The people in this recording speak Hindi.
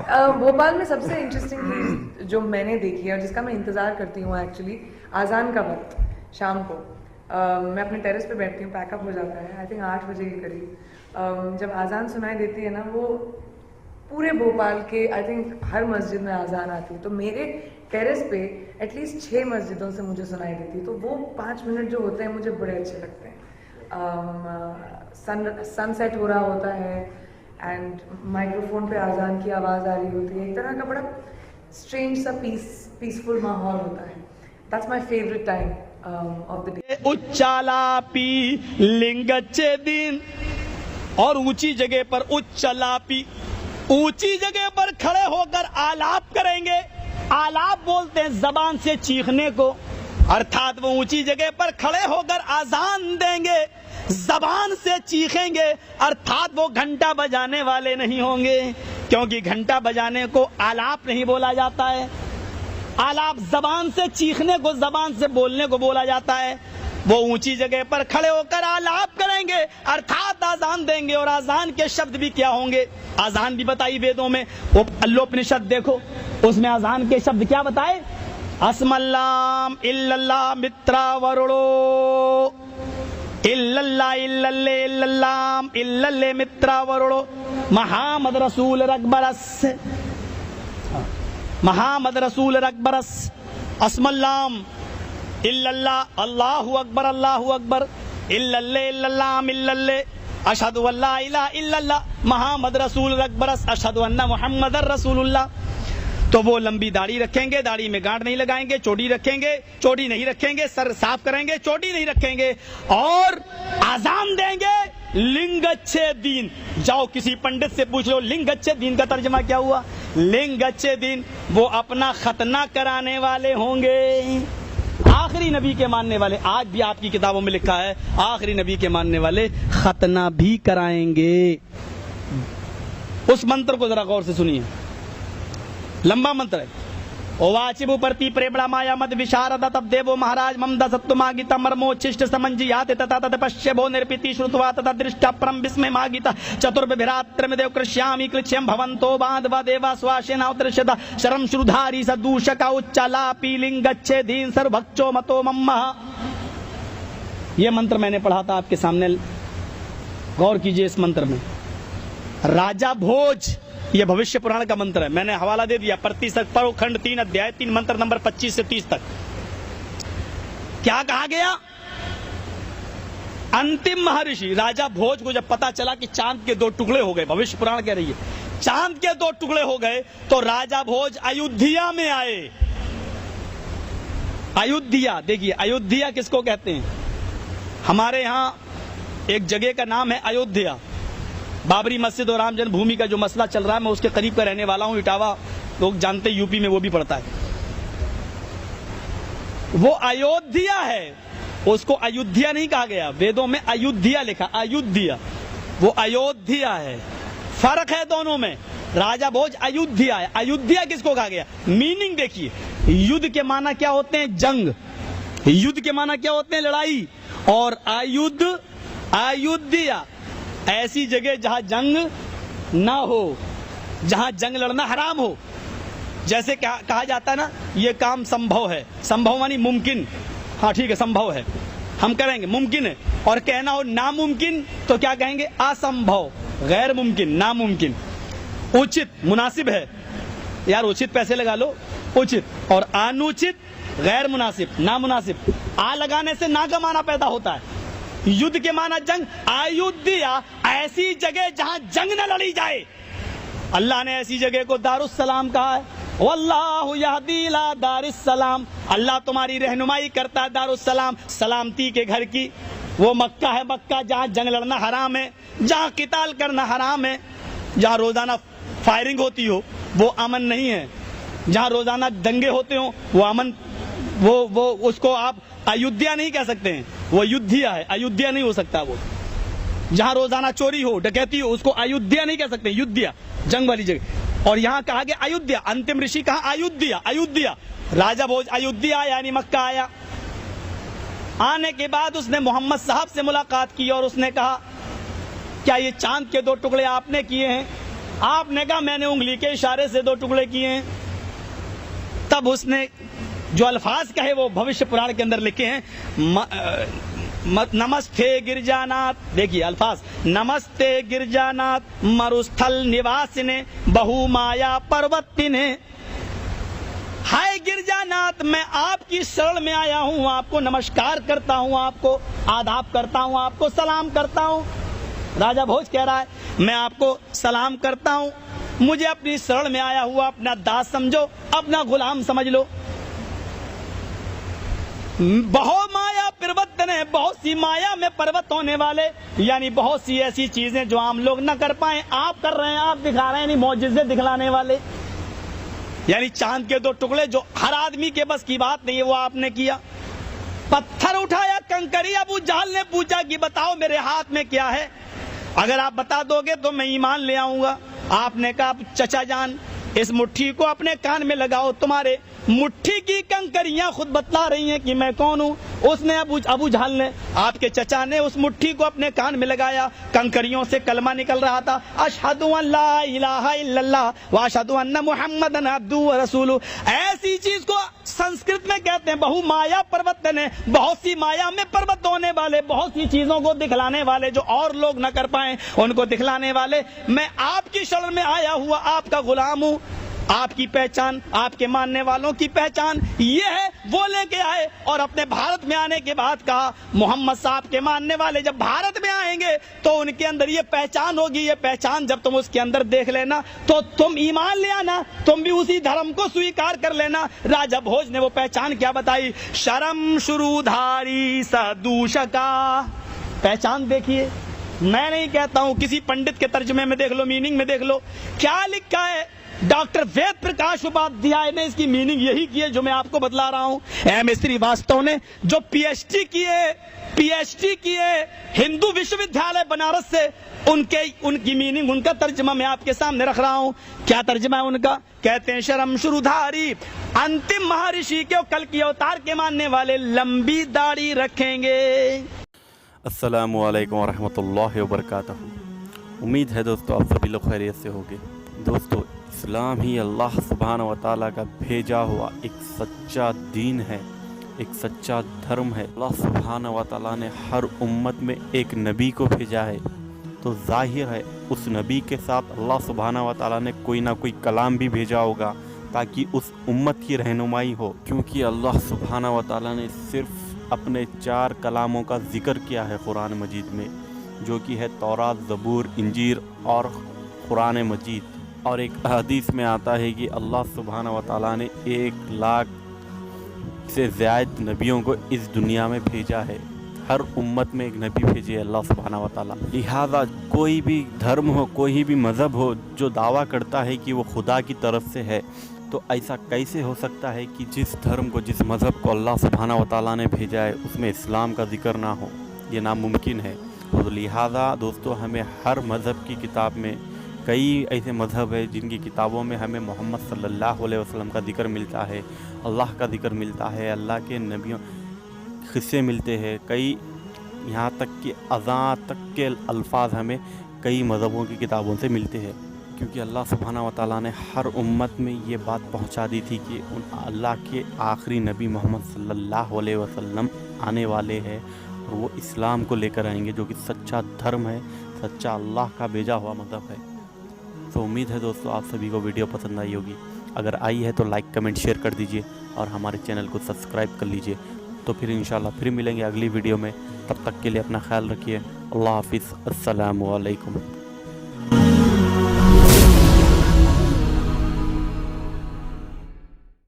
भोपाल में सबसे इंटरेस्टिंग चीज़ जो मैंने देखी है और जिसका मैं इंतज़ार करती हूँ एक्चुअली, आज़ान का वक्त शाम को। मैं अपने टेरेस पे बैठती हूँ, पैकअप हो जाता है आई थिंक 8 बजे के करीब। जब आज़ान सुनाई देती है ना, वो पूरे भोपाल के आई थिंक हर मस्जिद में आज़ान आती है, तो मेरे टेरेस पे एटलीस्ट 6 मस्जिदों से मुझे सुनाई देती है। तो वो 5 मिनट जो होते हैं मुझे बड़े अच्छे लगते हैं। सनसेट हो रहा होता है एंड माइक्रोफोन पे आज़ान की आवाज़ आ रही होती है, एक तरह का बड़ा स्ट्रेंज सा पीसफुल माहौल होता है। That's my favourite time of the day. उच्चालापी लिंगच्चे दिन, और ऊंची जगह पर उच्चालापी, ऊंची जगह पर खड़े होकर आलाप करेंगे। आलाप बोलते हैं जबान से चीखने को, अर्थात वो ऊंची जगह पर खड़े होकर आजान देंगे, जबान से चीखेंगे, अर्थात वो घंटा बजाने वाले नहीं होंगे, क्योंकि घंटा बजाने को आलाप नहीं बोला जाता है। आलाप जबान से चीखने को, जबान से बोलने को बोला जाता है। वो ऊंची जगह पर खड़े होकर आलाप करेंगे, अर्थात आजान देंगे। और आजान के शब्द भी क्या होंगे, आजान भी बताई वेदों में। वो अल्लोपनिषद देखो, उसमें आजान के शब्द क्या बताए, अस्मल्लाम इल्लल्लाह मित्रा वरुणो, इल्लल्लाह इल्लल्ले इल्लल्लाम इल्लल्ले मित्रा वरुणो, महामद रसूल अकबरस, महामद रसूल अकबरस, अस्मल्लाम इल्लल्लाह अल्लाहु अकबर इल्लल्ले इल्लल्लाम इल्लल्ले, अशहदु अल्ला इलाहा इल्लल्लाह महामद रसूल अकबरस, अशहदु अन्ना मुहम्मदर रसूलुल्लाह। तो वो लंबी दाढ़ी रखेंगे, दाढ़ी में गांठ नहीं लगाएंगे, चोटी रखेंगे, चोटी नहीं रखेंगे, सर साफ करेंगे, चोटी नहीं रखेंगे, और आजान देंगे लिंगच्छे दीन। जाओ किसी पंडित से पूछ लो लिंगच्छे दीन का तर्जमा क्या हुआ। लिंगच्छे दीन, वो अपना खतना कराने वाले होंगे, आखिरी नबी के मानने वाले। आज भी आपकी किताबों में लिखा है आखिरी नबी के मानने वाले खतना भी कराएंगे। उस मंत्र को जरा गौर से सुनिए, लंबा मंत्र है। ओवाचिबु प्रति प्रेमणा माया मद विशारद तब देवो महाराज ममदा सत्तुमागिता मर्मोच्छिष्ट समंजी याते तथा तद पश्यभो निर्पिति श्रुत्वा तथा दृष्टा परम विस्मय मागिता चतुर्भिरात्रम देव कृष्यामि कृष्यम भवन्तो बांधवा देवा स्वाशेना उत्रशदा शरम श्रुधारी सदूषका उच्चालापी लिंगच्छे दीन सर्वभक्षो मतो मम्मा। ये मंत्र मैंने पढ़ा था आपके सामने, गौर कीजिए इस मंत्र में। राजा भोज, ये भविष्य पुराण का मंत्र है, मैंने हवाला दे दिया। प्रतिशत पर खंड 3 अध्याय 3 मंत्र नंबर 25 से 30 तक। क्या कहा गया, अंतिम महर्षि राजा भोज को जब पता चला कि चांद के 2 टुकड़े हो गए, भविष्य पुराण कह रही है चांद के 2 टुकड़े हो गए, तो राजा भोज अयोध्या में आए। अयोध्या, देखिए अयोध्या किसको कहते हैं, हमारे यहां एक जगह का नाम है अयोध्या। बाबरी मस्जिद और राम जन्मभूमि का जो मसला चल रहा है, मैं उसके करीब का रहने वाला हूं, इटावा लोग जानते, यूपी में वो भी पड़ता है। वो अयोध्या है, उसको अयोध्या नहीं कहा गया, वेदों में अयोध्या लिखा, अयोध्या, वो अयोध्या है। फर्क है दोनों में। राजा भोज अयोध्या है, अयोध्या किसको कहा गया। मीनिंग देखिए, युद्ध के माना क्या होते हैं, जंग, युद्ध के माना क्या होते हैं, लड़ाई, और अयुद्ध, अयोध्या ऐसी जगह जहां जंग ना हो, जहां जंग लड़ना हराम हो। जैसे कहा जाता है ना, ये काम संभव है, संभव मानी मुमकिन, हाँ ठीक है संभव है, हम करेंगे, मुमकिन है। और कहना हो नामुमकिन तो क्या कहेंगे, असंभव, गैर मुमकिन, नामुमकिन। उचित, मुनासिब है, यार उचित पैसे लगा लो, उचित, और अनुचित, गैर मुनासिब, नामुनासिब। आ लगाने से ना का माना पैदा होता है। युद्ध के माना जंग, अयोध्या ऐसी जगह जहां जंग न लड़ी जाए। अल्लाह ने ऐसी जगह को दारुस्सलाम कहा है, वल्लाहु यहदी इला दारिस्सलाम, अल्लाह तुम्हारी रहनुमाई करता है दारुस्सलाम, सलामती के घर की। वो मक्का है, मक्का जहां जंग लड़ना हराम है, जहां किताल करना हराम है, जहां रोजाना फायरिंग होती हो वो अमन नहीं है, जहां रोजाना दंगे होते हो वो अमन, वो उसको आप अयोध्या नहीं कह सकते हैं, वो अयोध्या है, अयोध्या नहीं हो सकता। वो जहां रोजाना चोरी हो, डकैती हो, उसको अयोध्या नहीं कह सकते, युद्धिया, जंग वाली जगह। और यहां कहा गया अयोध्या, अंतिम ऋषि कहा अयोध्या, अयोध्या। राजा भोज अयोध्या यानी मक्का आया। आने के बाद उसने मोहम्मद साहब से मुलाकात की और उसने कहा क्या ये चांद के 2 टुकड़े आपने किए हैं। आपने कहा मैंने उंगली के इशारे से 2 टुकड़े किए हैं। तब उसने जो अल्फाज कहे वो भविष्य पुराण के अंदर लिखे हैं, नमस्ते गिरजानाथ, देखिए अल्फाज, नमस्ते गिरजानाथ मरुस्थल निवासिने बहुमाया पर्वतिने। हाय गिरजानाथ, मैं आपकी शरण में आया हूं, आपको नमस्कार करता हूं, आपको आदाब करता हूं, आपको सलाम करता हूं। राजा भोज कह रहा है मैं आपको सलाम करता हूं, मुझे अपनी शरण में आया हुआ अपना दास समझो, अपना गुलाम समझ लो। बहुत माया पर्वतन है, बहुत सी माया में पर्वत होने वाले, यानी बहुत सी ऐसी चीजें जो आम लोग न कर पाए आप कर रहे हैं, आप दिखा रहे हैं, यानी मौजिज़े दिखलाने वाले, यानी चांद के 2 टुकड़े जो हर आदमी के बस की बात नहीं है वो आपने किया। पत्थर उठाया कंकरी, अबू जहल ने पूछा कि बताओ मेरे हाथ में क्या है, अगर आप बता दोगे तो मैं ईमान ले आऊंगा। आपने कहा चचा जान इस मुट्ठी को अपने कान में लगाओ, तुम्हारे मुट्ठी की कंकरियां खुद बतला रही हैं कि मैं कौन हूं। उसने अबू जहल ने, आपके चचा ने उस मुट्ठी को अपने कान में लगाया, कंकरियों से कलमा निकल रहा था, अशहदु अन ला इलाहा इल्लल्लाह व अशहदु अन्ना मुहम्मदन अब्दुहु व रसूलुहु। ऐसी चीज को संस्कृत में कहते हैं बहु माया पर्वत ने, बहुत सी माया में पर्वत होने वाले, बहुत सी चीजों को दिखलाने वाले जो और लोग न कर पाए उनको दिखलाने वाले। मैं आपकी शरण में आया हुआ आपका गुलाम हूं। आपकी पहचान, आपके मानने वालों की पहचान ये है, वो लेके आए और अपने भारत में आने के बाद कहा मोहम्मद साहब के मानने वाले जब भारत में आएंगे तो उनके अंदर ये पहचान होगी, ये पहचान जब तुम उसके अंदर देख लेना तो तुम ईमान ले आना, तुम भी उसी धर्म को स्वीकार कर लेना। राजा भोज ने वो पहचान क्या बताई, शरम शुरूधारी सदूषका। पहचान देखिए, मैं नहीं कहता हूं, किसी पंडित के तर्जुमे में देख लो, मीनिंग में देख लो क्या लिखा है। डॉक्टर वेद प्रकाश उपाध्याय ने इसकी मीनिंग यही की है जो मैं आपको बतला रहा हूं। एम श्रीवास्तव ने जो पीएचडी किए हिंदू विश्वविद्यालय बनारस से, उनकी मीनिंग, उनका तर्जमा मैं आपके सामने रख रहा हूं। क्या तर्जमा है उनका, कहते हैं शर्म शुरूधारी, अंतिम महर्षि के कल की अवतार के मानने वाले लंबी दाढ़ी रखेंगे। अस्सलामु अलैकुम वरहमतुल्लाहि वबरकातुहू। उम्मीद है दोस्तों आप सभी लोग खैरियत से होंगे। दोस्तों इस्लाम ही अल्लाह सुब्हानहू व तआला का भेजा हुआ एक सच्चा दीन है, एक सच्चा धर्म है। अल्लाह सुब्हानहू व तआला ने हर उम्मत में एक नबी को भेजा है, तो जाहिर है उस नबी के साथ अल्लाह सुब्हानहू व तआला ने कोई ना कोई कलाम भी भेजा होगा ताकि उस उम्मत की रहनुमाई हो। क्योंकि अल्लाह सुब्हानहू व तआला ने सिर्फ अपने 4 कलामों का जिक्र किया है कुरान मजीद में, जो कि है तौरात, ज़बूर, इंजीर और कुरान मजीद। और एक हदीस में आता है कि अल्लाह सुब्हानहू व तआला ने 1 लाख से ज़्यादा नबियों को इस दुनिया में भेजा है। हर उम्मत में एक नबी भेजे अल्लाह सुब्हानहू व तआला। लिहाजा कोई भी धर्म हो, कोई भी मज़हब हो जो दावा करता है कि वो खुदा की तरफ से है, तो ऐसा कैसे हो सकता है कि जिस धर्म को, जिस मज़हब को अल्लाह सुब्हानहू व तआला ने भेजा है उसमें इस्लाम का जिक्र ना हो, ये नामुमकिन है। तो लिहाजा दोस्तों हमें हर मज़हब की किताब में, कई ऐसे मज़हब है जिनकी किताबों में हमें मोहम्मद सल्लल्लाहु अलैहि वसल्लम का जिक्र मिलता है, अल्लाह का जिक्र मिलता है, अल्लाह के नबियों हिस्से मिलते हैं, कई यहाँ तक कि अज़ान तक के अल्फाज हमें कई मज़हबों की किताबों से मिलते हैं। क्योंकि अल्लाह सुब्हानहू व तआला ने हर उम्मत में ये बात पहुँचा दी थी कि अल्लाह के आखिरी नबी मोहम्मद सल्लल्लाहु अलैहि वसल्लम आने वाले हैं और वो इस्लाम को लेकर आएंगे, जो कि सच्चा धर्म है, सच्चा अल्लाह का भेजा हुआ मज़हब है। तो उम्मीद है दोस्तों आप सभी को वीडियो पसंद आई होगी। अगर आई है तो लाइक, कमेंट, शेयर कर दीजिए और हमारे चैनल को सब्सक्राइब कर लीजिए। तो फिर इंशाल्लाह फिर मिलेंगे अगली वीडियो में। तब तक के लिए अपना ख्याल रखिए। अल्लाह हाफिज़। अस्सलामु अलैकुम।